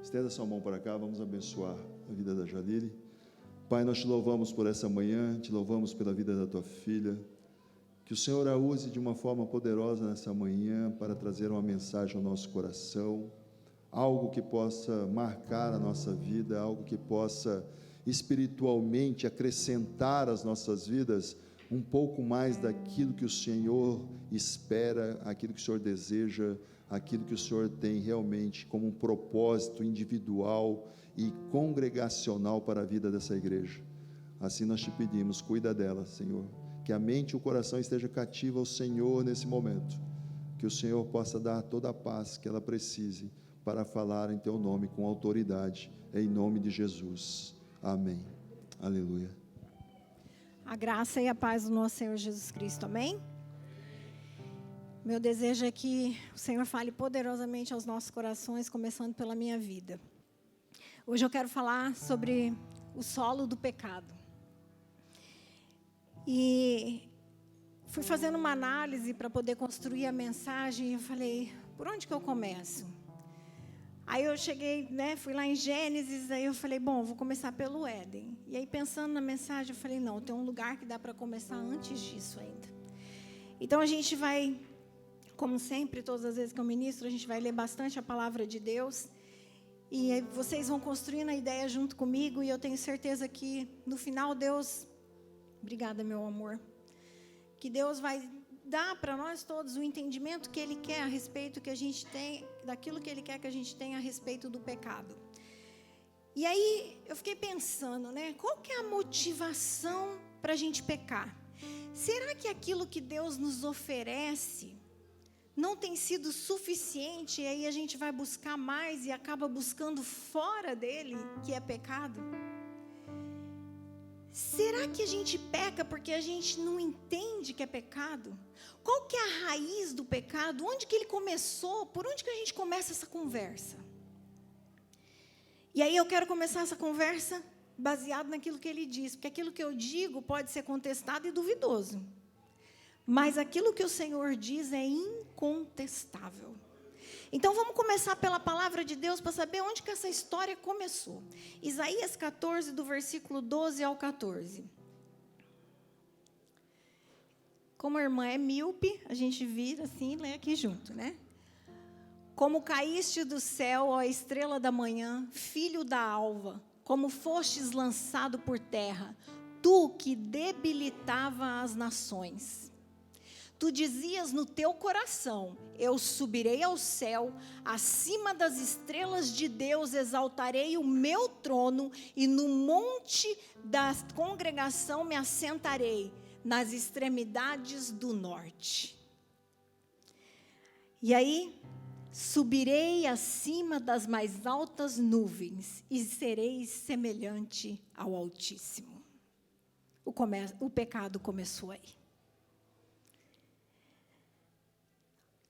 Estenda sua mão para cá, vamos abençoar a vida da Jalile. Pai, nós te louvamos por essa manhã, te louvamos pela vida da tua filha. Que o Senhor a use de uma forma poderosa nessa manhã para trazer uma mensagem ao nosso coração, algo que possa marcar a nossa vida, algo que possa espiritualmente acrescentar às nossas vidas um pouco mais daquilo que o Senhor espera, aquilo que o Senhor deseja, aquilo que o Senhor tem realmente como um propósito individual e congregacional para a vida dessa igreja. Assim nós te pedimos, cuida dela, Senhor, que a mente e o coração esteja cativo ao Senhor nesse momento, que o Senhor possa dar toda a paz que ela precise para falar em teu nome com autoridade, em nome de Jesus, amém, aleluia. A graça e a paz do nosso Senhor Jesus Cristo, amém? Meu desejo é que o Senhor fale poderosamente aos nossos corações, começando pela minha vida. Hoje eu quero falar sobre o solo do pecado. E fui fazendo uma análise para poder construir a mensagem e eu falei, por onde que eu começo? Aí eu cheguei, fui lá em Gênesis, aí eu falei, bom, vou começar pelo Éden. E aí pensando na mensagem, eu falei, não, tem um lugar que dá para começar antes disso ainda. Então a gente vai, como sempre, todas as vezes que eu ministro, a gente vai ler bastante a palavra de Deus. E aí vocês vão construindo a ideia junto comigo e eu tenho certeza que no final Deus, obrigada meu amor, que Deus vai dar para nós todos o entendimento que Ele quer a respeito que a gente tem, daquilo que Ele quer que a gente tenha a respeito do pecado. E aí eu fiquei pensando, qual que é a motivação para a gente pecar? Será que aquilo que Deus nos oferece não tem sido suficiente e aí a gente vai buscar mais e acaba buscando fora dele, que é pecado? Será que a gente peca porque a gente não entende que é pecado? Qual que é a raiz do pecado? Onde que ele começou? Por onde que a gente começa essa conversa? E aí eu quero começar essa conversa baseado naquilo que ele diz, porque aquilo que eu digo pode ser contestado e duvidoso. Mas aquilo que o Senhor diz é incontestável. Então vamos começar pela palavra de Deus para saber onde que essa história começou. Isaías 14, do versículo 12 ao 14. Como a irmã é míope, a gente vira assim e lê aqui junto, Como caíste do céu, ó estrela da manhã, filho da alva, como fostes lançado por terra, tu que debilitava as nações. Tu dizias no teu coração, eu subirei ao céu, acima das estrelas de Deus exaltarei o meu trono, e no monte da congregação me assentarei, nas extremidades do norte. E aí, subirei acima das mais altas nuvens, e serei semelhante ao Altíssimo. O pecado começou aí.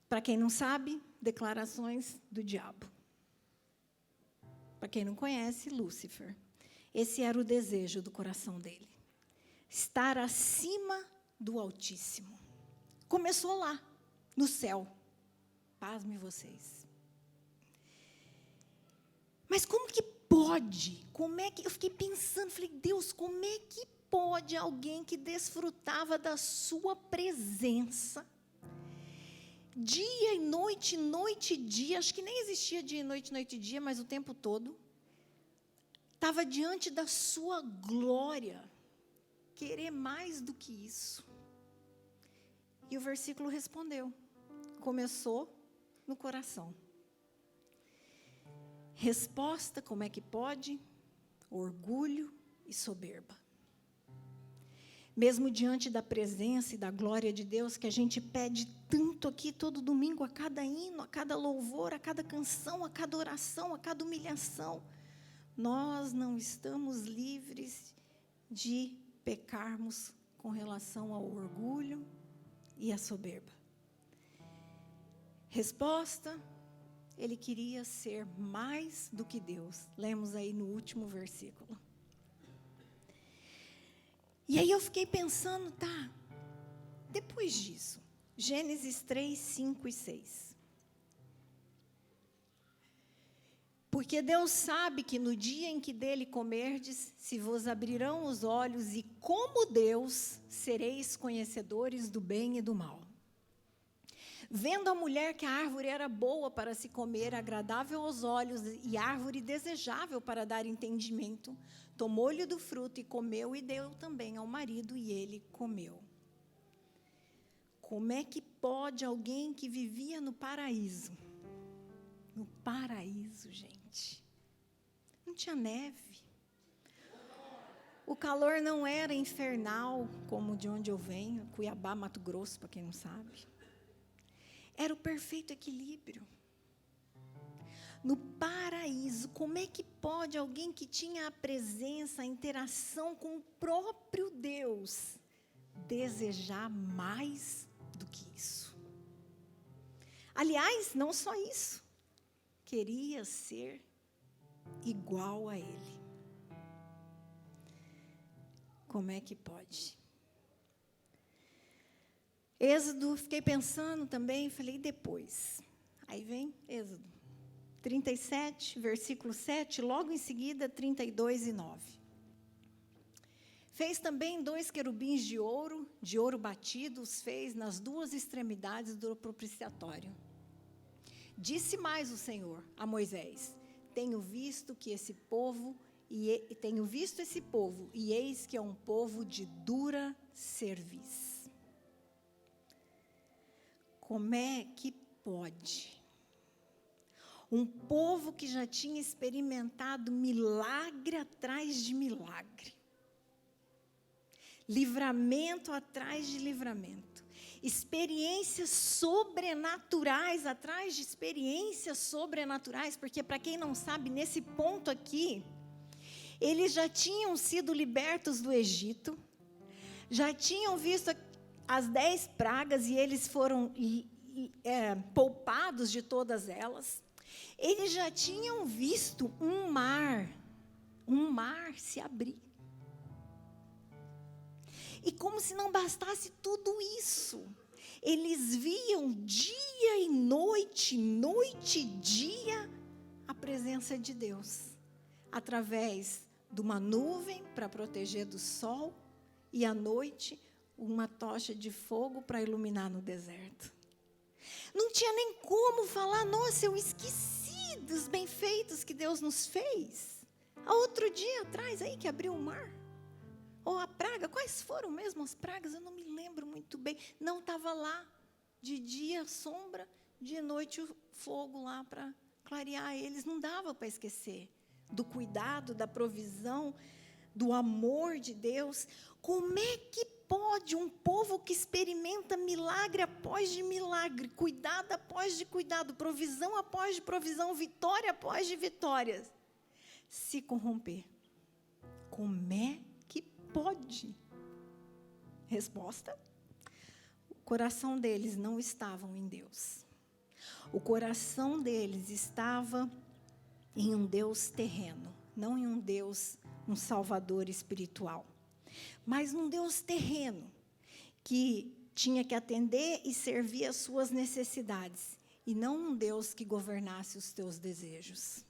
Para quem não sabe, declarações do diabo. Para quem não conhece, Lúcifer. Esse era o desejo do coração dele. Estar acima do Altíssimo. Começou lá, no céu. Pasme vocês. Mas como que pode? Eu fiquei pensando, falei, Deus, como é que pode alguém que desfrutava da sua presença, dia e noite e dia, acho que nem existia dia e noite e dia, mas o tempo todo, estava diante da sua glória, querer mais do que isso? E o versículo respondeu, começou no coração. Resposta, como é que pode? Orgulho e soberba. Mesmo diante da presença e da glória de Deus, que a gente pede tanto aqui todo domingo, a cada hino, a cada louvor, a cada canção, a cada oração, a cada humilhação, nós não estamos livres de pecarmos com relação ao orgulho e à soberba. Resposta, ele queria ser mais do que Deus. Lemos aí no último versículo. E aí eu fiquei pensando, depois disso, Gênesis 3, 5 e 6. Porque Deus sabe que no dia em que dele comerdes, se vos abrirão os olhos, e como Deus, sereis conhecedores do bem e do mal. Vendo a mulher que a árvore era boa para se comer, agradável aos olhos, e árvore desejável para dar entendimento, tomou-lhe do fruto e comeu, e deu também ao marido, e ele comeu. Como é que pode alguém que vivia no paraíso? No paraíso, gente. Não tinha neve. O calor não era infernal, como de onde eu venho, Cuiabá, Mato Grosso, para quem não sabe. Era o perfeito equilíbrio. No paraíso, como é que pode alguém que tinha a presença, a interação com o próprio Deus, desejar mais do que isso? Aliás, não só isso. Queria ser igual a Ele. Como é que pode? Êxodo, fiquei pensando também, falei, depois. Aí vem Êxodo 37, versículo 7, logo em seguida, 32 e 9. Fez também 2 querubins de ouro batido, os fez nas 2 extremidades do propiciatório. Disse mais o Senhor a Moisés: tenho visto esse povo, e eis que é um povo de dura cerviz. Como é que pode? Um povo que já tinha experimentado milagre atrás de milagre, livramento atrás de livramento, experiências sobrenaturais atrás de experiências sobrenaturais, porque, para quem não sabe, nesse ponto aqui, eles já tinham sido libertos do Egito, já tinham visto as 10 pragas e eles foram poupados de todas elas. Eles já tinham visto um mar se abrir. E como se não bastasse tudo isso, eles viam dia e noite e dia, a presença de Deus, através de uma nuvem para proteger do sol, e à noite, uma tocha de fogo para iluminar no deserto. Não tinha nem como falar, nossa, eu esqueci dos bem-feitos que Deus nos fez. Há outro dia atrás, aí que abriu o mar. Ou a praga, quais foram mesmo as pragas? Eu não me lembro muito bem. Não estava lá. De dia, sombra, de noite, o fogo lá para clarear eles. Não dava para esquecer do cuidado, da provisão, do amor de Deus. Como é que pode um povo que experimenta milagre após de milagre, cuidado após de cuidado, provisão após de provisão, vitória após de vitórias, se corromper? Como é que pode? Resposta: o coração deles não estava em Deus. O coração deles estava em um Deus terreno, não em um Deus, um Salvador espiritual, mas num Deus terreno, que tinha que atender e servir às suas necessidades, e não um Deus que governasse os teus desejos.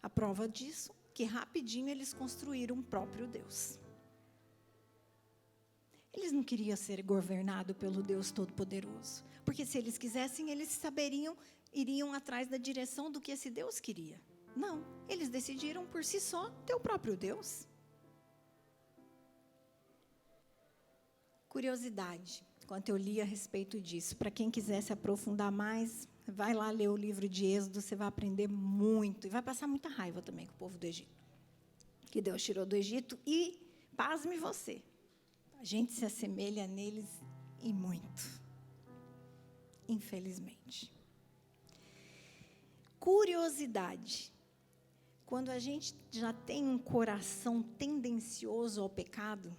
A prova disso, que rapidinho eles construíram um próprio Deus. Eles não queriam ser governados pelo Deus Todo-Poderoso, porque se eles quisessem, eles iriam atrás da direção do que esse Deus queria. Não, eles decidiram por si só ter o próprio Deus. Curiosidade, enquanto eu li a respeito disso, para quem quiser se aprofundar mais, vai lá ler o livro de Êxodo, você vai aprender muito, e vai passar muita raiva também com o povo do Egito, que Deus tirou do Egito, e, pasme você, a gente se assemelha neles e muito, infelizmente. Curiosidade, quando a gente já tem um coração tendencioso ao pecado,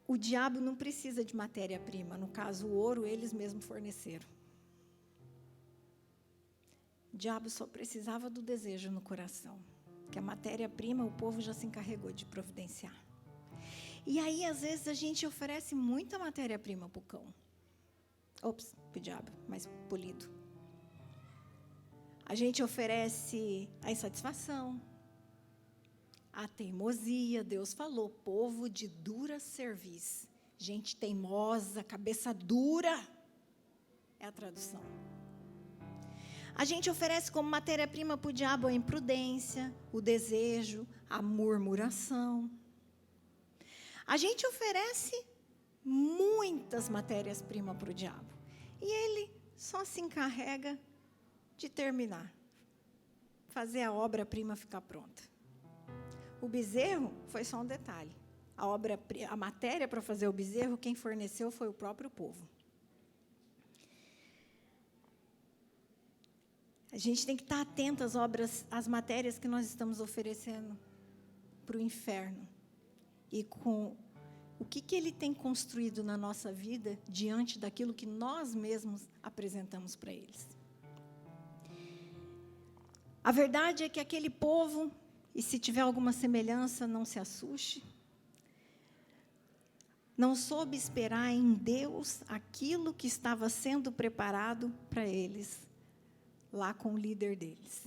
o diabo não precisa de matéria-prima. No caso, o ouro, eles mesmos forneceram. O diabo só precisava do desejo no coração, que a matéria-prima o povo já se encarregou de providenciar. E aí, às vezes, a gente oferece muita matéria-prima para o cão. Para o diabo, mais polido. A gente oferece a insatisfação, a teimosia. Deus falou, povo de dura cerviz. Gente teimosa, cabeça dura, é a tradução. A gente oferece como matéria-prima para o diabo a imprudência, o desejo, a murmuração. A gente oferece muitas matérias-primas para o diabo. E ele só se encarrega de terminar, fazer a obra-prima ficar pronta. O bezerro foi só um detalhe. A matéria para fazer o bezerro, quem forneceu foi o próprio povo. A gente tem que estar atento às obras, às matérias que nós estamos oferecendo para o inferno. E com o que ele tem construído na nossa vida diante daquilo que nós mesmos apresentamos para eles. A verdade é que aquele povo, e se tiver alguma semelhança, não se assuste, não soube esperar em Deus aquilo que estava sendo preparado para eles, lá com o líder deles.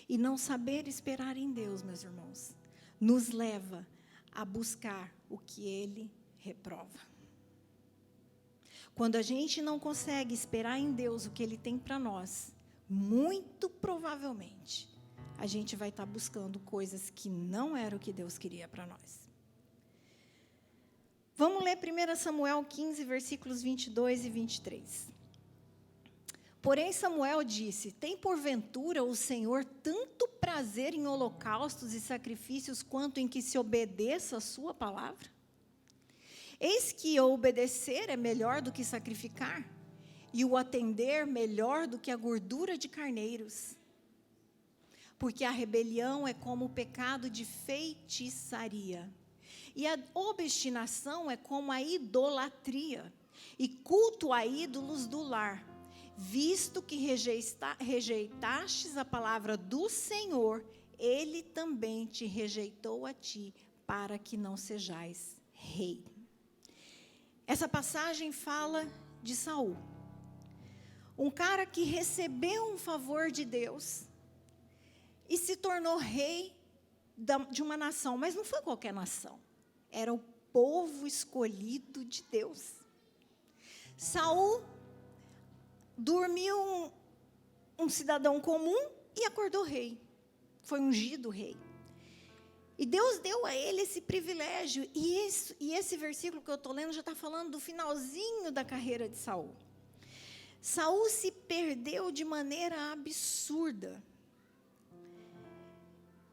E não saber esperar em Deus, meus irmãos, nos leva a buscar o que Ele reprova. Quando a gente não consegue esperar em Deus o que Ele tem para nós, muito provavelmente, a gente vai estar buscando coisas que não era o que Deus queria para nós. Vamos ler 1 Samuel 15, versículos 22 e 23. Porém, Samuel disse, tem porventura o Senhor tanto prazer em holocaustos e sacrifícios, quanto em que se obedeça a sua palavra? Eis que o obedecer é melhor do que sacrificar, e o atender melhor do que a gordura de carneiros. Porque a rebelião é como o pecado de feitiçaria, e a obstinação é como a idolatria, e culto a ídolos do lar. Visto que rejeitastes a palavra do Senhor, Ele também te rejeitou a ti, para que não sejais rei. Essa passagem fala de Saul, um cara que recebeu um favor de Deus e se tornou rei de uma nação, mas não foi qualquer nação, era o povo escolhido de Deus. Saul dormiu um cidadão comum e acordou rei, foi ungido rei. E Deus deu a ele esse privilégio, e esse versículo que eu estou lendo já está falando do finalzinho da carreira de Saul. Saul se perdeu de maneira absurda.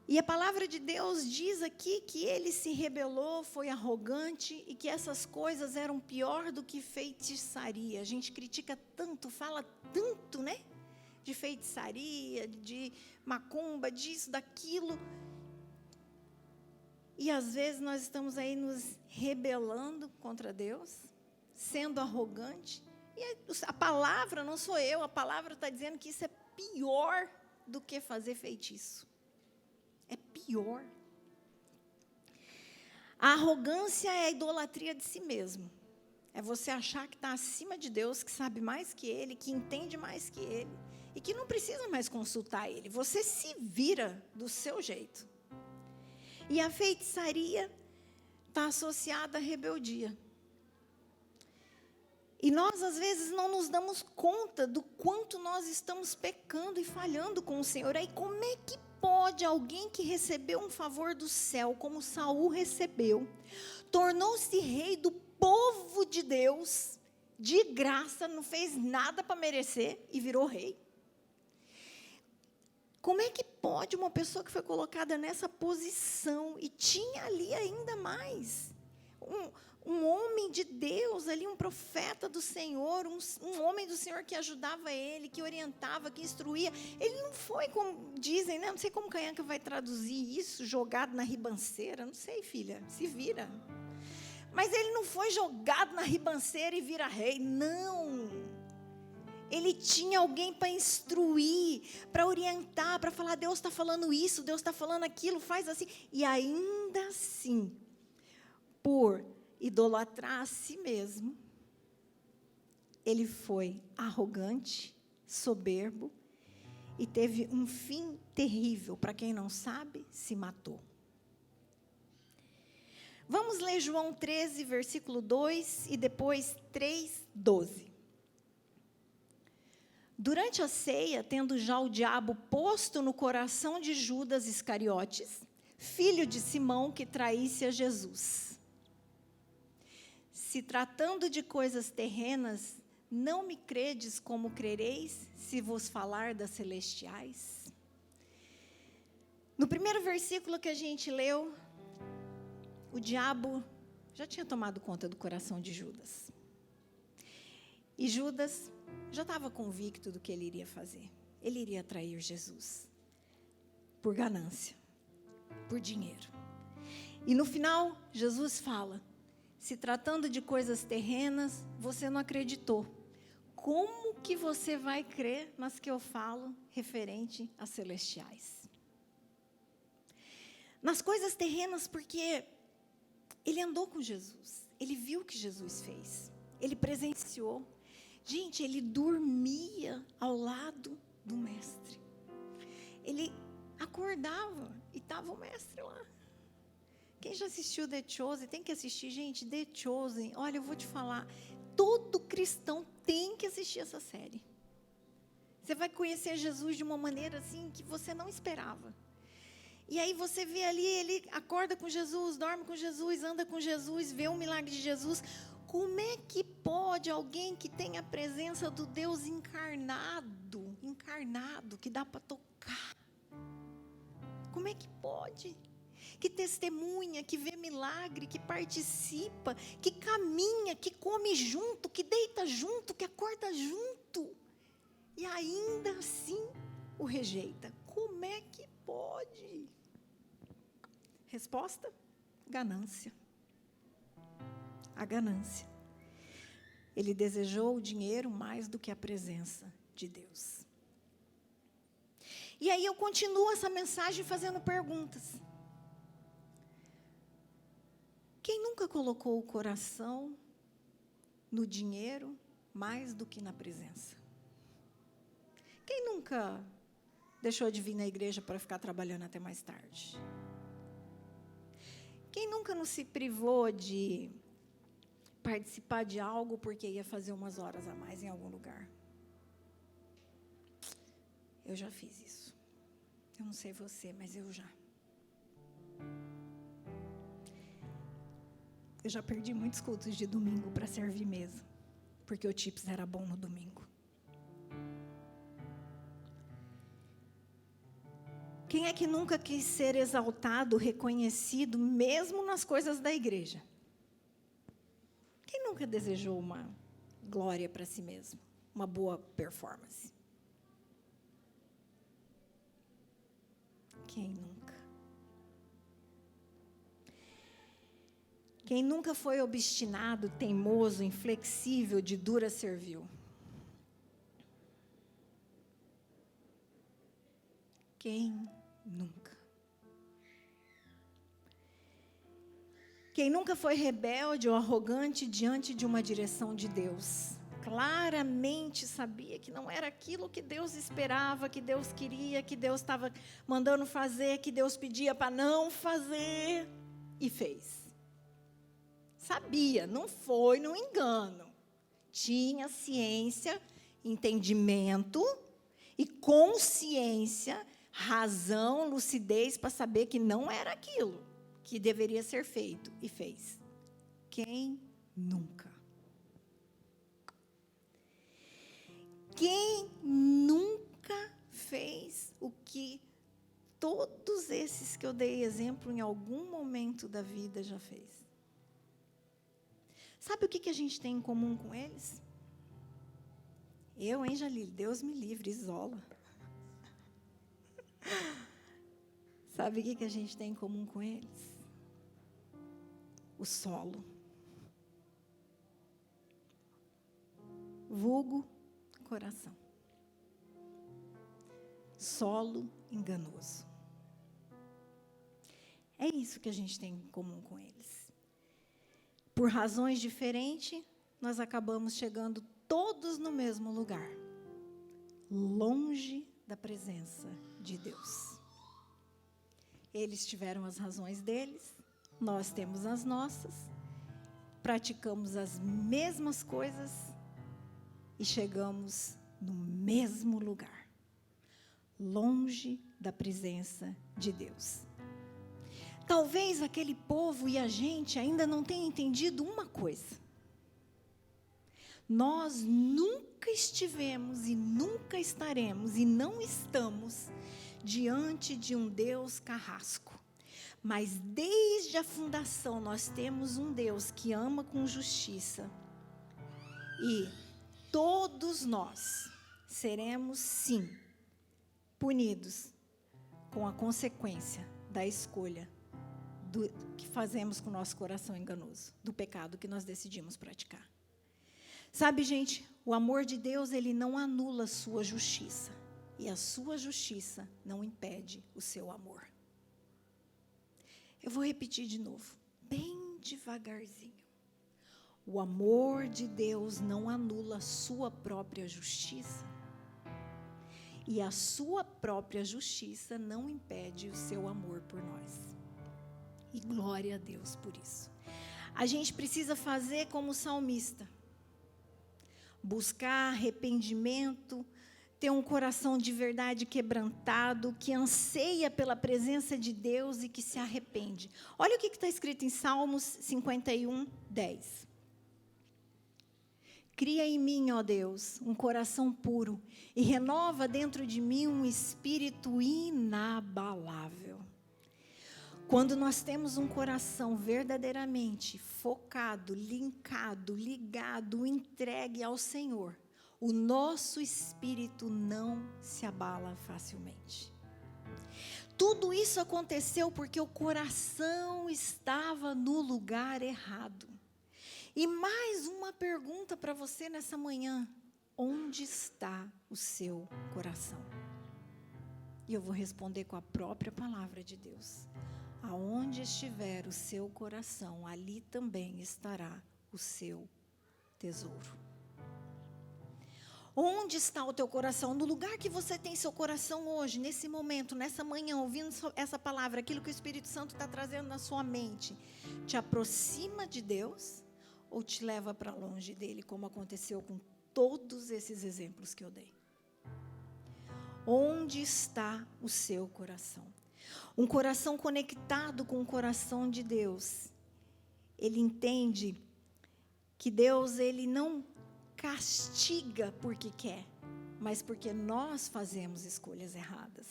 E a palavra de Deus diz aqui que ele se rebelou, foi arrogante, e que essas coisas eram pior do que feitiçaria. A gente critica tanto, fala tanto, né? De feitiçaria, de macumba, disso, daquilo. E às vezes nós estamos aí nos rebelando contra Deus, sendo arrogante. E a palavra, não sou eu, a palavra está dizendo que isso é pior do que fazer feitiço. É pior. A arrogância é a idolatria de si mesmo. É você achar que está acima de Deus, que sabe mais que Ele, que entende mais que Ele, e que não precisa mais consultar Ele. Você se vira do seu jeito. E a feitiçaria está associada à rebeldia. E nós, às vezes, não nos damos conta do quanto nós estamos pecando e falhando com o Senhor. Aí, como é que pode alguém que recebeu um favor do céu, como Saul recebeu, tornou-se rei do povo de Deus, de graça, não fez nada para merecer e virou rei? Como é que pode uma pessoa que foi colocada nessa posição e tinha ali ainda mais um homem de Deus ali, um profeta do Senhor, um homem do Senhor que ajudava ele, que orientava, que instruía. Ele não foi, como dizem, né? Não sei como Canhanca vai traduzir isso, jogado na ribanceira. Não sei, filha, se vira. Mas ele não foi jogado na ribanceira e vira rei, não. Ele tinha alguém para instruir, para orientar, para falar, Deus está falando isso, Deus está falando aquilo, faz assim. E ainda assim, por idolatrar a si mesmo, ele foi arrogante, soberbo, e teve um fim terrível. Para quem não sabe, se matou. Vamos ler João 13, versículo 2 e depois 3, 12. Durante a ceia, tendo já o diabo posto no coração de Judas Iscariotes, filho de Simão, que traísse a Jesus. Se tratando de coisas terrenas, não me credes como crereis, se vos falar das celestiais? No primeiro versículo que a gente leu, o diabo já tinha tomado conta do coração de Judas. E Judas já estava convicto do que ele iria fazer. Ele iria trair Jesus. Por ganância. Por dinheiro. E no final, Jesus fala, se tratando de coisas terrenas, você não acreditou. Como que você vai crer nas que eu falo referente às celestiais? Nas coisas terrenas, porque ele andou com Jesus. Ele viu o que Jesus fez. Ele presenciou. Gente, ele dormia ao lado do mestre. Ele acordava e estava o mestre lá. Quem já assistiu The Chosen, tem que assistir, gente, The Chosen. Olha, eu vou te falar, todo cristão tem que assistir essa série. Você vai conhecer Jesus de uma maneira assim que você não esperava. E aí você vê ali, ele acorda com Jesus, dorme com Jesus, anda com Jesus, vê o milagre de Jesus. Como é que pode alguém que tem a presença do Deus encarnado, que dá para tocar? Como é que pode? Que testemunha, que vê milagre, que participa, que caminha, que come junto, que deita junto, que acorda junto. E ainda assim o rejeita. Como é que pode? Resposta? Ganância. A ganância. Ele desejou o dinheiro mais do que a presença de Deus. E aí eu continuo essa mensagem fazendo perguntas. Quem nunca colocou o coração no dinheiro mais do que na presença? Quem nunca deixou de vir na igreja para ficar trabalhando até mais tarde? Quem nunca não se privou de participar de algo porque ia fazer umas horas a mais em algum lugar? Eu já fiz isso. Eu não sei você, mas eu já. Eu já perdi muitos cultos de domingo para servir mesa, porque o chips era bom no domingo. Quem é que nunca quis ser exaltado, reconhecido, mesmo nas coisas da igreja? Quem nunca desejou uma glória para si mesmo? Uma boa performance? Quem nunca? Quem nunca foi obstinado, teimoso, inflexível, de dura servil? Quem nunca? Quem nunca foi rebelde ou arrogante diante de uma direção de Deus? Claramente sabia que não era aquilo que Deus esperava, que Deus queria, que Deus estava mandando fazer, que Deus pedia para não fazer, e fez. Sabia, não foi no engano. Tinha ciência, entendimento e consciência, razão, lucidez para saber que não era aquilo que deveria ser feito, e fez. Quem nunca? Quem nunca fez o que todos esses que eu dei exemplo em algum momento da vida já fez? Sabe o que a gente tem em comum com eles? Eu, hein, Jalil? Deus me livre, isola. Sabe o que a gente tem em comum com eles? O solo. Vulgo coração. Solo enganoso. É isso que a gente tem em comum com eles. Por razões diferentes, nós acabamos chegando todos no mesmo lugar. Longe da presença de Deus. Eles tiveram as razões deles, nós temos as nossas, praticamos as mesmas coisas e chegamos no mesmo lugar, longe da presença de Deus. Talvez aquele povo e a gente ainda não tenham entendido uma coisa. Nós nunca estivemos e nunca estaremos e não estamos diante de um Deus carrasco. Mas desde a fundação nós temos um Deus que ama com justiça. E todos nós seremos, sim, punidos com a consequência da escolha que fazemos com o nosso coração enganoso, do pecado que nós decidimos praticar. Sabe, gente, o amor de Deus, ele não anula a sua justiça. E a sua justiça não impede o seu amor. Eu vou repetir de novo, bem devagarzinho. O amor de Deus não anula a sua própria justiça. E a sua própria justiça não impede o seu amor por nós. E glória a Deus por isso. A gente precisa fazer como o salmista. Buscar arrependimento, ter um coração de verdade quebrantado, que anseia pela presença de Deus e que se arrepende. Olha o que está escrito em Salmos 51, 10. Cria em mim, ó Deus, um coração puro e renova dentro de mim um espírito inabalável. Quando nós temos um coração verdadeiramente focado, linkado, ligado, entregue ao Senhor, o nosso espírito não se abala facilmente. Tudo isso aconteceu porque o coração estava no lugar errado. E mais uma pergunta para você nessa manhã: onde está o seu coração? E eu vou responder com a própria palavra de Deus. Aonde estiver o seu coração, ali também estará o seu tesouro. Onde está o teu coração? No lugar que você tem seu coração hoje, nesse momento, nessa manhã, ouvindo essa palavra, aquilo que o Espírito Santo está trazendo na sua mente, te aproxima de Deus ou te leva para longe dele, como aconteceu com todos esses exemplos que eu dei? Onde está o seu coração? Um coração conectado com o coração de Deus, ele entende que Deus, ele não castiga porque quer, mas porque nós fazemos escolhas erradas.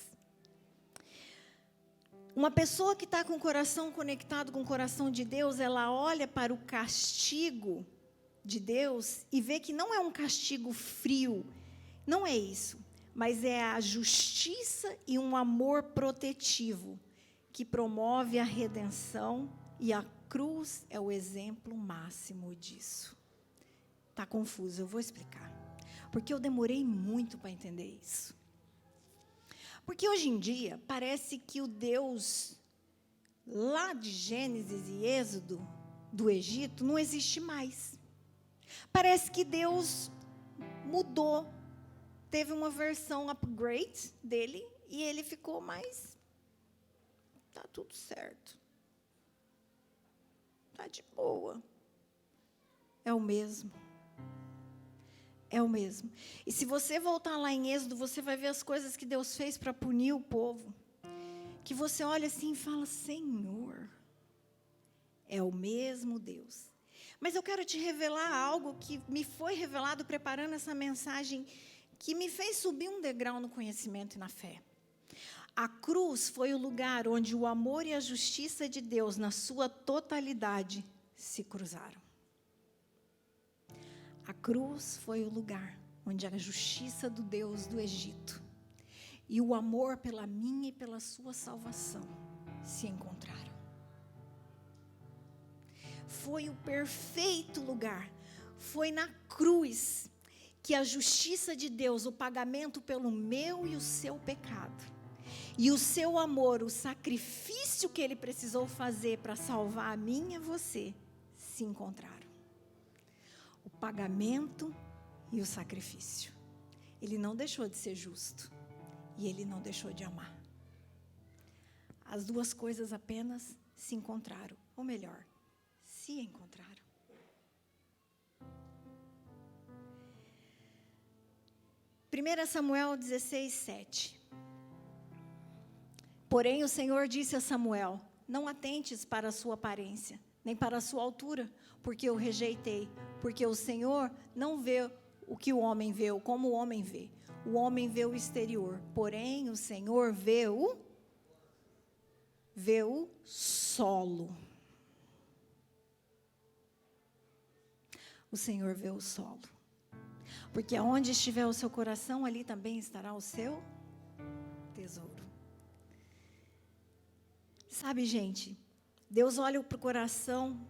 Uma pessoa que está com o coração conectado com o coração de Deus, ela olha para o castigo de Deus e vê que não é um castigo frio, não é isso. Mas é a justiça e um amor protetivo que promove a redenção, e a cruz é o exemplo máximo disso. Está confuso, eu vou explicar. Porque eu demorei muito para entender isso. Porque hoje em dia, parece que o Deus lá de Gênesis e Êxodo, do Egito, não existe mais. Parece que Deus mudou. Teve uma versão upgrade dele e ele ficou mais... Tá tudo certo. Tá de boa. É o mesmo. É o mesmo. E se você voltar lá em Êxodo, você vai ver as coisas que Deus fez para punir o povo. Que você olha assim e fala: Senhor, é o mesmo Deus. Mas eu quero te revelar algo que me foi revelado preparando essa mensagem, que me fez subir um degrau no conhecimento e na fé. A cruz foi o lugar onde o amor e a justiça de Deus, na sua totalidade, se cruzaram. A cruz foi o lugar onde a justiça do Deus do Egito e o amor pela minha e pela sua salvação se encontraram. Foi o perfeito lugar. Foi na cruz que a justiça de Deus, o pagamento pelo meu e o seu pecado, e o seu amor, o sacrifício que ele precisou fazer para salvar a mim e a você, se encontraram. O pagamento e o sacrifício. Ele não deixou de ser justo. e ele não deixou de amar. As duas coisas apenas se encontraram, ou melhor, se encontraram. Primeira Samuel 16:7. Porém o Senhor disse a Samuel: não atentes para a sua aparência, nem para a sua altura, porque eu rejeitei, porque o Senhor não vê o que o homem vê, ou como o homem vê. O homem vê o exterior, porém o Senhor vê o solo. O Senhor vê o solo. Porque aonde estiver o seu coração, ali também estará o seu tesouro. Sabe, gente, Deus olha para o coração,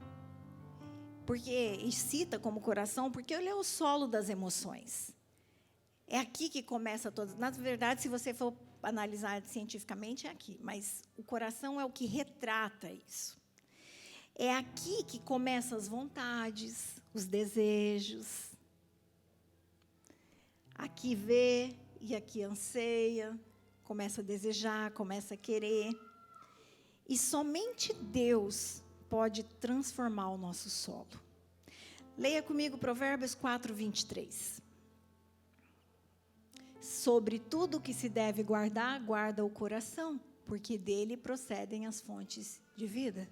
e cita como coração, porque ele é o solo das emoções. É aqui que começa todas. Na verdade, se você for analisar cientificamente, é aqui. Mas o coração é o que retrata isso. É aqui que começam as vontades, os desejos. Aqui vê e aqui anseia, começa a desejar, começa a querer. E somente Deus pode transformar o nosso solo. Leia comigo Provérbios 4:23. Sobre tudo que se deve guardar, guarda o coração, porque dele procedem as fontes de vida.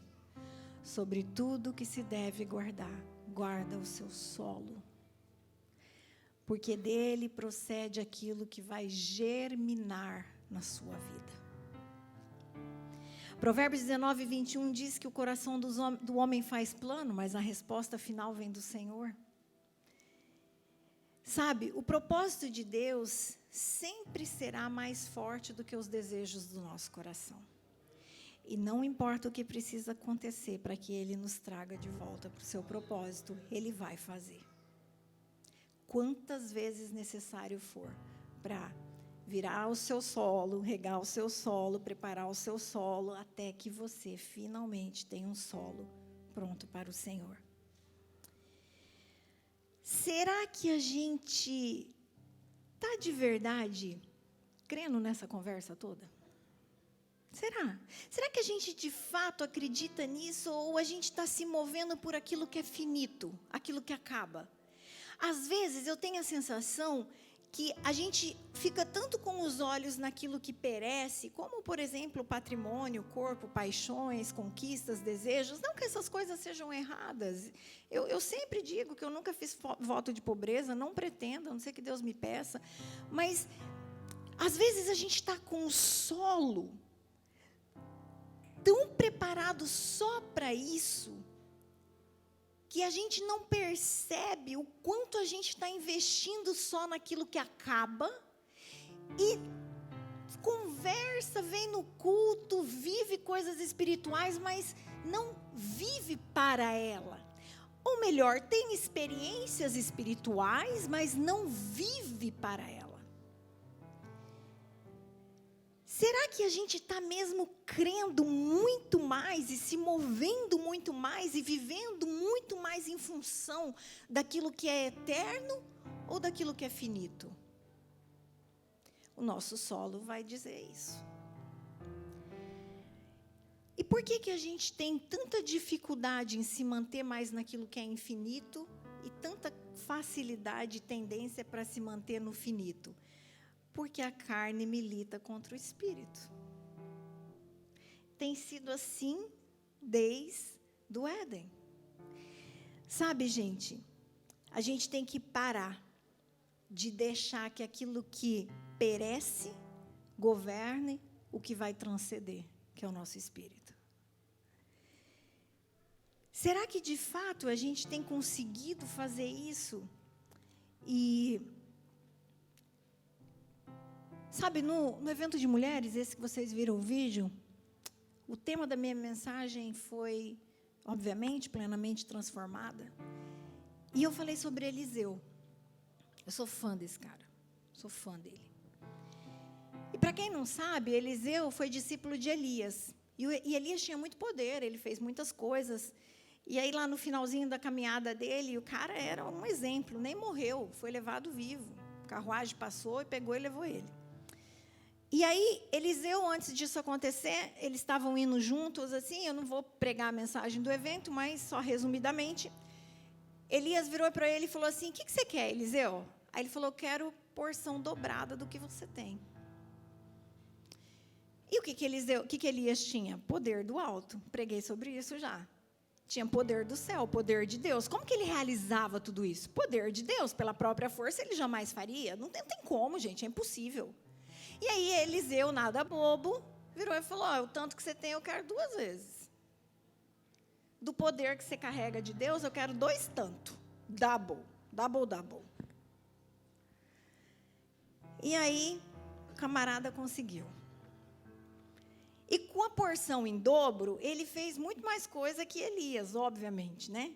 Sobre tudo que se deve guardar, guarda o seu solo, porque dele procede aquilo que vai germinar na sua vida. Provérbios 19:21 diz que o coração do homem faz plano, mas a resposta final vem do Senhor. Sabe, o propósito de Deus sempre será mais forte do que os desejos do nosso coração. E não importa o que precisa acontecer para que Ele nos traga de volta para o seu propósito, Ele vai fazer. Quantas vezes necessário for para virar o seu solo, regar o seu solo, preparar o seu solo, até que você finalmente tenha um solo pronto para o Senhor. Será que a gente está de verdade crendo nessa conversa toda? Será? Será que a gente de fato acredita nisso, ou a gente está se movendo por aquilo que é finito, aquilo que acaba? Às vezes eu tenho a sensação que a gente fica tanto com os olhos naquilo que perece, como, por exemplo, patrimônio, corpo, paixões, conquistas, desejos. Não que essas coisas sejam erradas. Eu sempre digo que eu nunca fiz voto de pobreza, não pretendo, a não ser que Deus me peça. Mas, às vezes, a gente está com o solo tão preparado só para isso, que a gente não percebe o quanto a gente está investindo só naquilo que acaba, e conversa, vem no culto, vive coisas espirituais, mas não vive para ela. Ou melhor, tem experiências espirituais, mas não vive para ela. Será que a gente está mesmo crendo muito mais e se movendo muito mais e vivendo muito mais em função daquilo que é eterno ou daquilo que é finito? O nosso solo vai dizer isso. E por que a gente tem tanta dificuldade em se manter mais naquilo que é infinito e tanta facilidade e tendência para se manter no finito? Porque a carne milita contra o espírito. Tem sido assim desde o Éden. Sabe, gente, a gente tem que parar de deixar que aquilo que perece governe o que vai transcender, que é o nosso espírito. Será que, de fato, a gente tem conseguido fazer isso? E... sabe, no evento de mulheres, esse que vocês viram o vídeo, o tema da minha mensagem foi, obviamente, plenamente transformada. E eu falei sobre Eliseu. Eu sou fã desse cara, sou fã dele. E para quem não sabe, Eliseu foi discípulo de Elias. E Elias tinha muito poder, ele fez muitas coisas. E aí, lá no finalzinho da caminhada dele, o cara era um exemplo, nem morreu, foi levado vivo. A carruagem passou e pegou e levou ele. E aí, Eliseu, antes disso acontecer, eles estavam indo juntos, assim, eu não vou pregar a mensagem do evento, mas só resumidamente, Elias virou para ele e falou assim, o que você quer, Eliseu? Aí ele falou, quero porção dobrada do que você tem. E o que Elias tinha? Poder do alto. Preguei sobre isso já. Tinha poder do céu, poder de Deus. Como que ele realizava tudo isso? Poder de Deus, pela própria força, ele jamais faria. Não tem como, gente, é impossível. E aí Eliseu, nada bobo, virou e falou, o tanto que você tem eu quero 2 vezes. Do poder que você carrega de Deus, eu quero 2 tanto. Double. E aí, o camarada conseguiu. E com a porção em dobro, ele fez muito mais coisa que Elias, obviamente, né?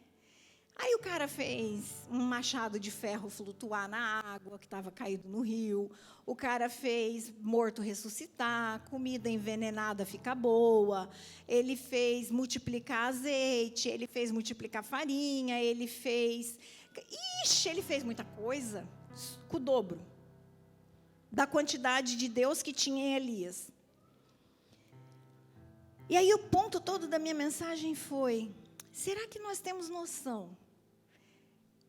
Aí o cara fez um machado de ferro flutuar na água, que estava caído no rio. O cara fez morto ressuscitar, comida envenenada ficar boa. Ele fez multiplicar azeite, ele fez multiplicar farinha, ele fez muita coisa com o dobro da quantidade de Deus que tinha em Elias. E aí o ponto todo da minha mensagem foi, será que nós temos noção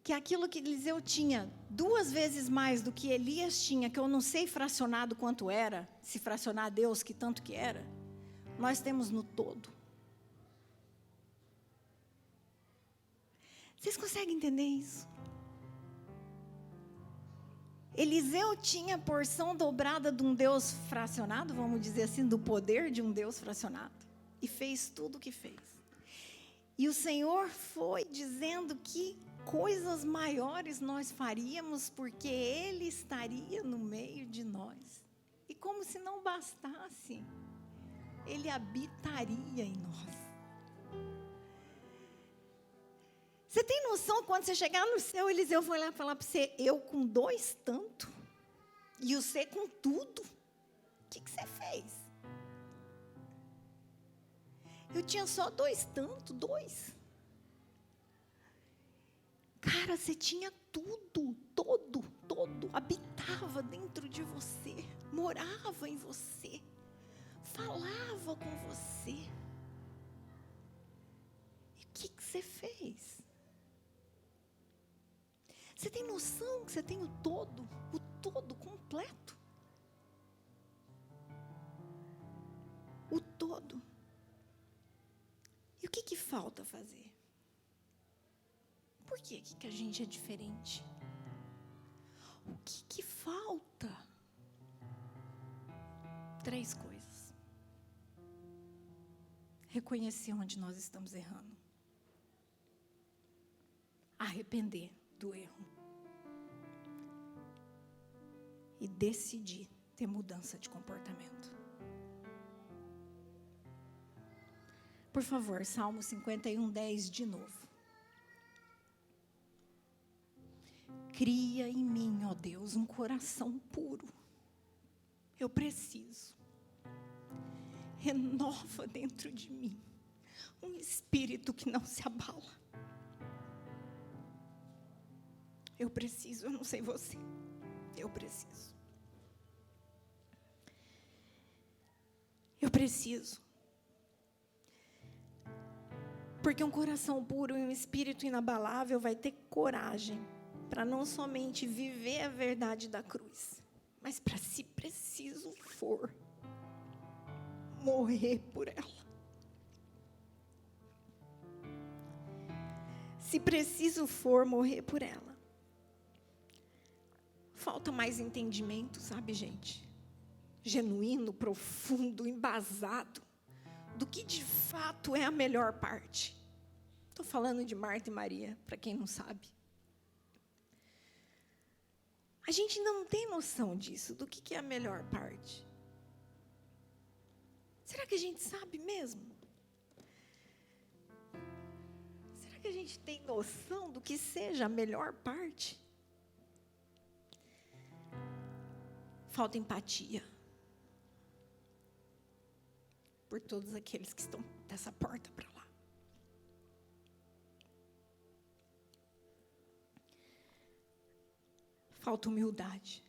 que aquilo que Eliseu tinha 2 vezes mais do que Elias tinha, que eu não sei fracionado quanto era, se fracionar a Deus, que tanto que era, nós temos no todo. Vocês conseguem entender isso? Eliseu tinha a porção dobrada de um Deus fracionado, vamos dizer assim, do poder de um Deus fracionado. E fez tudo o que fez. E o Senhor foi dizendo que coisas maiores nós faríamos, porque Ele estaria no meio de nós. E como se não bastasse, Ele habitaria em nós. Você tem noção, quando você chegar no céu, Eliseu foi lá falar para você, eu com 2 tanto, e você com tudo, o que você fez? Eu tinha só 2 tanto, 2. Cara, você tinha tudo, todo, habitava dentro de você, morava em você, falava com você. E o que você fez? Você tem noção que você tem o todo completo? O todo. E o que falta fazer? Por que a gente é diferente? O que falta? 3 coisas. Reconhecer onde nós estamos errando. Arrepender do erro. E decidir ter mudança de comportamento. Por favor, Salmo 51:10 de novo. Cria em mim, ó Deus, um coração puro. Eu preciso. Renova dentro de mim um espírito que não se abala. Eu preciso, eu não sei você. Eu preciso. Eu preciso. Porque um coração puro e um espírito inabalável vai ter coragem para não somente viver a verdade da cruz, mas para, se preciso for, morrer por ela. Se preciso for, morrer por ela. Falta mais entendimento, sabe, gente? Genuíno, profundo, embasado, do que de fato é a melhor parte. Estou falando de Marta e Maria, para quem não sabe. A gente ainda não tem noção disso, do que é a melhor parte. Será que a gente sabe mesmo? Será que a gente tem noção do que seja a melhor parte? Falta empatia por todos aqueles que estão dessa porta para lá. Falta humildade.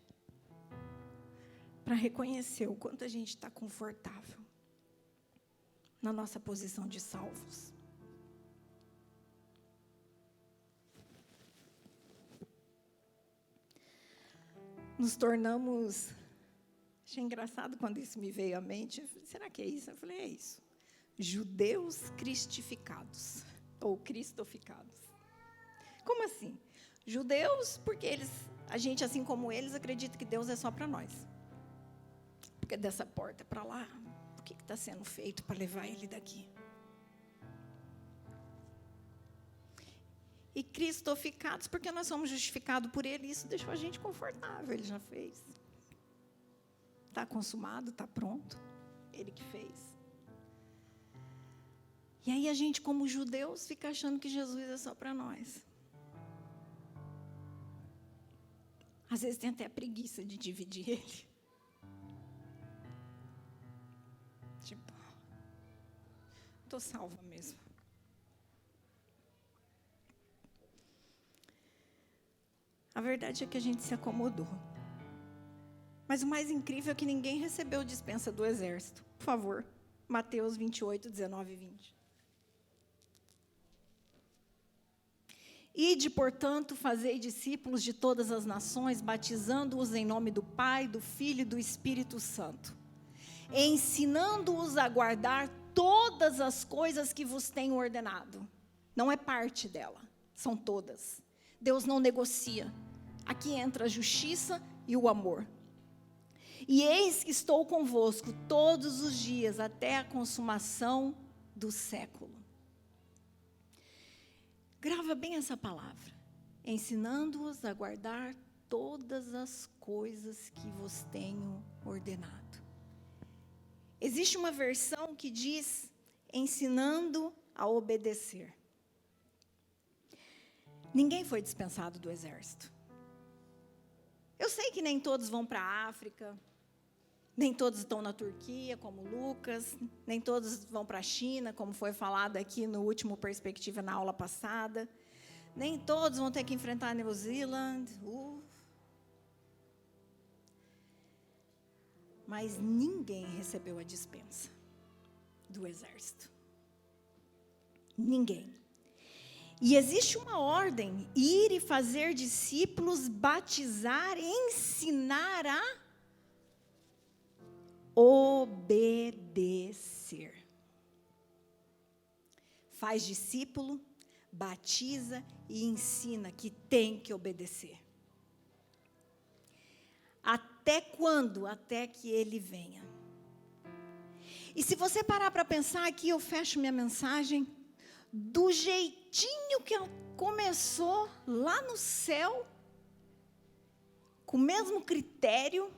para reconhecer o quanto a gente está confortável na nossa posição de salvos. Nos tornamos... Achei engraçado quando isso me veio à mente. Eu falei, será que é isso? Eu falei, é isso. Judeus cristificados, ou cristoficados. Como assim? Judeus, porque a gente, assim como eles, acredita que Deus é só para nós. Porque dessa porta para lá, o que está sendo feito para levar ele daqui? E cristoficados, porque nós somos justificados por ele, isso deixou a gente confortável, ele já fez. Está consumado, está pronto, ele que fez. E aí a gente, como judeus, fica achando que Jesus é só para nós. Às vezes tem até preguiça de dividir ele. Tipo, estou salva mesmo. A verdade é que a gente se acomodou. Mas o mais incrível é que ninguém recebeu dispensa do exército. Por favor, Mateus 28, 19 e 20. Ide, portanto, fazei discípulos de todas as nações, batizando-os em nome do Pai, do Filho e do Espírito Santo, ensinando-os a guardar todas as coisas que vos tenho ordenado. Não é parte dela, são todas. Deus não negocia. Aqui entra a justiça e o amor. E eis que estou convosco todos os dias, até a consumação do século. Grava bem essa palavra. Ensinando-os a guardar todas as coisas que vos tenho ordenado. Existe uma versão que diz, ensinando a obedecer. Ninguém foi dispensado do exército. Eu sei que nem todos vão para a África, nem todos estão na Turquia, como Lucas, nem todos vão para a China, como foi falado aqui no último Perspectiva na aula passada, nem todos vão ter que enfrentar a New Zealand. Mas ninguém recebeu a dispensa do exército. Ninguém. E existe uma ordem, ir e fazer discípulos, batizar, ensinar a obedecer. Faz discípulo, batiza e ensina que tem que obedecer. Até quando? Até que ele venha. E se você parar para pensar aqui, eu fecho minha mensagem, do jeitinho que ela começou lá no céu, com o mesmo critério,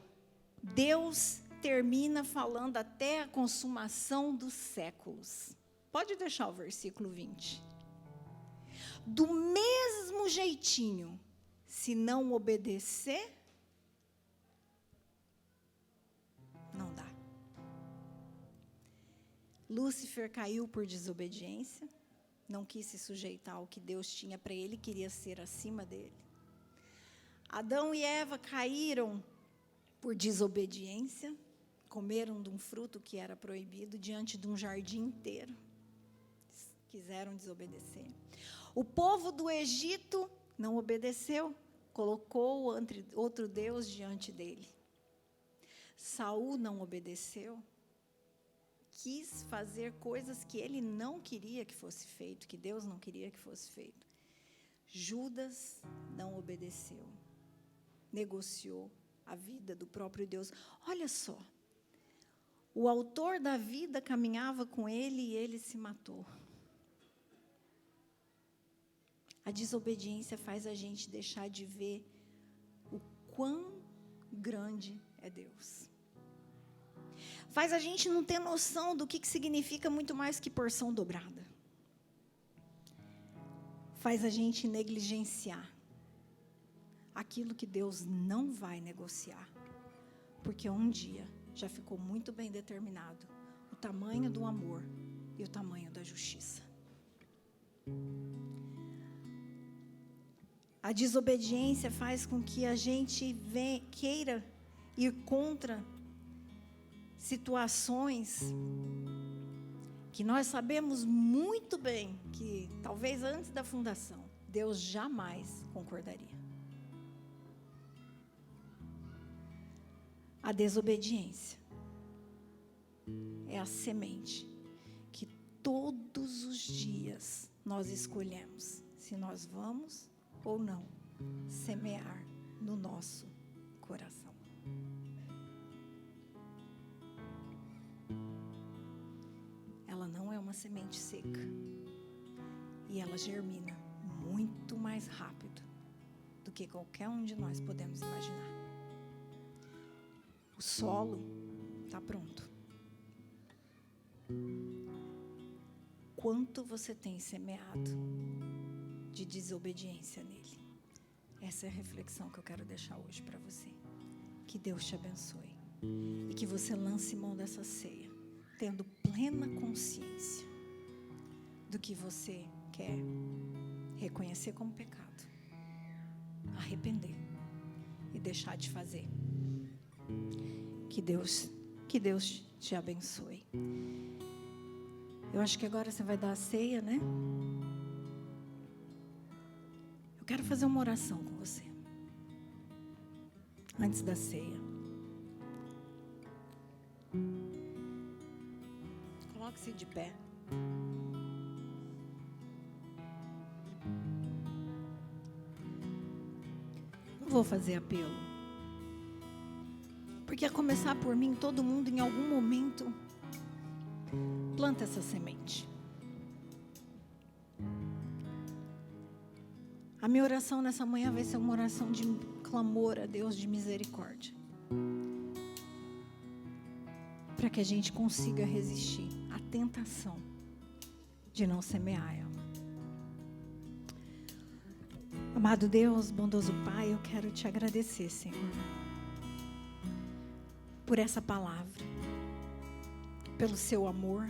Deus termina falando até a consumação dos séculos. Pode deixar o versículo 20. Do mesmo jeitinho, se não obedecer, não dá. Lúcifer caiu por desobediência, não quis se sujeitar ao que Deus tinha para ele, queria ser acima dele. Adão e Eva caíram por desobediência, comeram de um fruto que era proibido diante de um jardim inteiro. Quiseram desobedecer. O povo do Egito não obedeceu, colocou outro Deus diante dele. Saul não obedeceu, quis fazer coisas que ele não queria que fosse feito, que Deus não queria que fosse feito. Judas não obedeceu, negociou a vida do próprio Deus. Olha só, o autor da vida caminhava com ele e ele se matou. A desobediência faz a gente deixar de ver o quão grande é Deus. Faz a gente não ter noção do que significa muito mais que porção dobrada. Faz a gente negligenciar aquilo que Deus não vai negociar. Porque um dia já ficou muito bem determinado o tamanho do amor e o tamanho da justiça. A desobediência faz com que a gente queira ir contra situações que nós sabemos muito bem que, talvez antes da fundação, Deus jamais concordaria. A desobediência é a semente que todos os dias nós escolhemos se nós vamos ou não semear no nosso coração. Ela não é uma semente seca e ela germina muito mais rápido do que qualquer um de nós podemos imaginar. O solo está pronto. Quanto você tem semeado de desobediência nele? Essa é a reflexão que eu quero deixar hoje para você. Que Deus te abençoe e que você lance mão dessa ceia, tendo plena consciência do que você quer reconhecer como pecado, arrepender e deixar de fazer. Que Deus te abençoe. Eu acho que agora você vai dar a ceia, né? Eu quero fazer uma oração com você. Antes da ceia. Coloque-se de pé. Não vou fazer apelo. Porque a começar por mim, todo mundo em algum momento planta essa semente. A minha oração nessa manhã vai ser uma oração de clamor a Deus de misericórdia. Para que a gente consiga resistir à tentação de não semear ela. Amado Deus, bondoso Pai, eu quero te agradecer, Senhor, por essa palavra, pelo seu amor,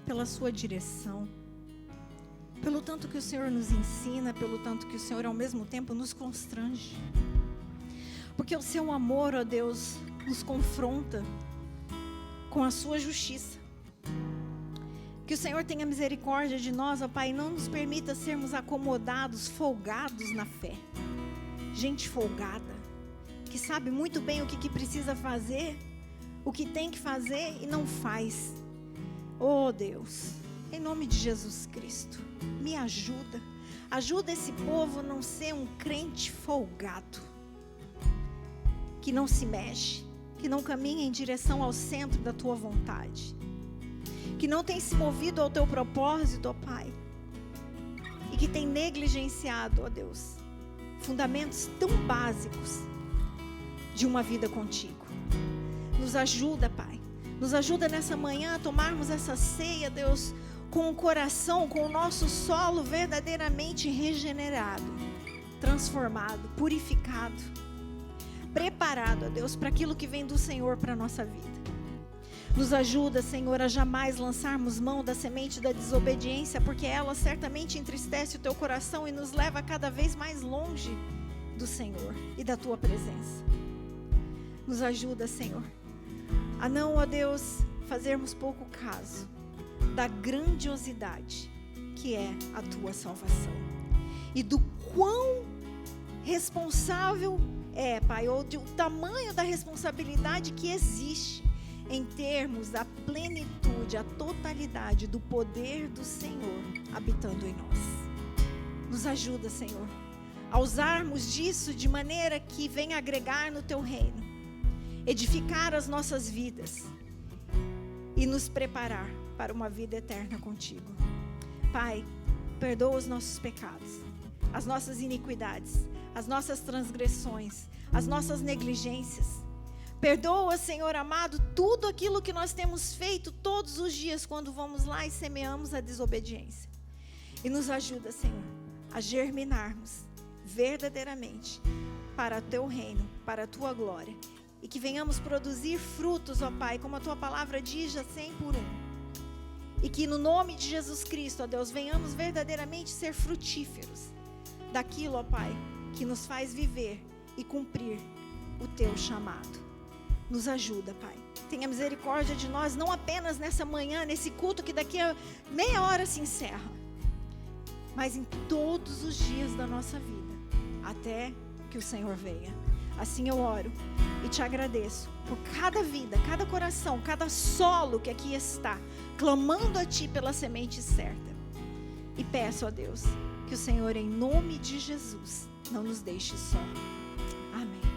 pela sua direção, pelo tanto que o Senhor nos ensina, pelo tanto que o Senhor ao mesmo tempo nos constrange. Porque o seu amor, ó Deus, nos confronta com a sua justiça. Que o Senhor tenha misericórdia de nós, ó Pai, e não nos permita sermos acomodados, folgados na fé. Gente folgada, que sabe muito bem o que precisa fazer, o que tem que fazer e não faz. Oh Deus, em nome de Jesus Cristo, me ajuda. Ajuda esse povo a não ser um crente folgado, que não se mexe, que não caminha em direção ao centro da tua vontade, que não tem se movido ao teu propósito, ó Pai, e que tem negligenciado, ó Deus, fundamentos tão básicos de uma vida contigo. Nos ajuda, Pai. Nos ajuda nessa manhã a tomarmos essa ceia, Deus, com o coração, com o nosso solo verdadeiramente regenerado, transformado, purificado, preparado, ó Deus, para aquilo que vem do Senhor para a nossa vida. Nos ajuda, Senhor, a jamais lançarmos mão da semente da desobediência, porque ela certamente entristece o teu coração e nos leva cada vez mais longe do Senhor e da tua presença. Nos ajuda, Senhor, a não, ó Deus, fazermos pouco caso da grandiosidade que é a tua salvação e do quão responsável é, Pai, ou do tamanho da responsabilidade que existe em termos a plenitude, a totalidade do poder do Senhor habitando em nós. Nos ajuda, Senhor, a usarmos disso de maneira que venha agregar no teu reino, edificar as nossas vidas e nos preparar para uma vida eterna contigo. Pai, perdoa os nossos pecados, as nossas iniquidades, as nossas transgressões, as nossas negligências. Perdoa, Senhor amado, tudo aquilo que nós temos feito todos os dias quando vamos lá e semeamos a desobediência. E nos ajuda, Senhor, a germinarmos verdadeiramente para o teu reino, para a tua glória. E que venhamos produzir frutos, ó Pai, como a tua palavra diz, já 100 por 1. E que no nome de Jesus Cristo, ó Deus, venhamos verdadeiramente ser frutíferos daquilo, ó Pai, que nos faz viver e cumprir o teu chamado. Nos ajuda, Pai. Tenha misericórdia de nós, não apenas nessa manhã, nesse culto que daqui a meia hora se encerra, mas em todos os dias da nossa vida, até que o Senhor venha. Assim eu oro e te agradeço por cada vida, cada coração, cada solo que aqui está, clamando a Ti pela semente certa. E peço a Deus que o Senhor, em nome de Jesus, não nos deixe só. Amém.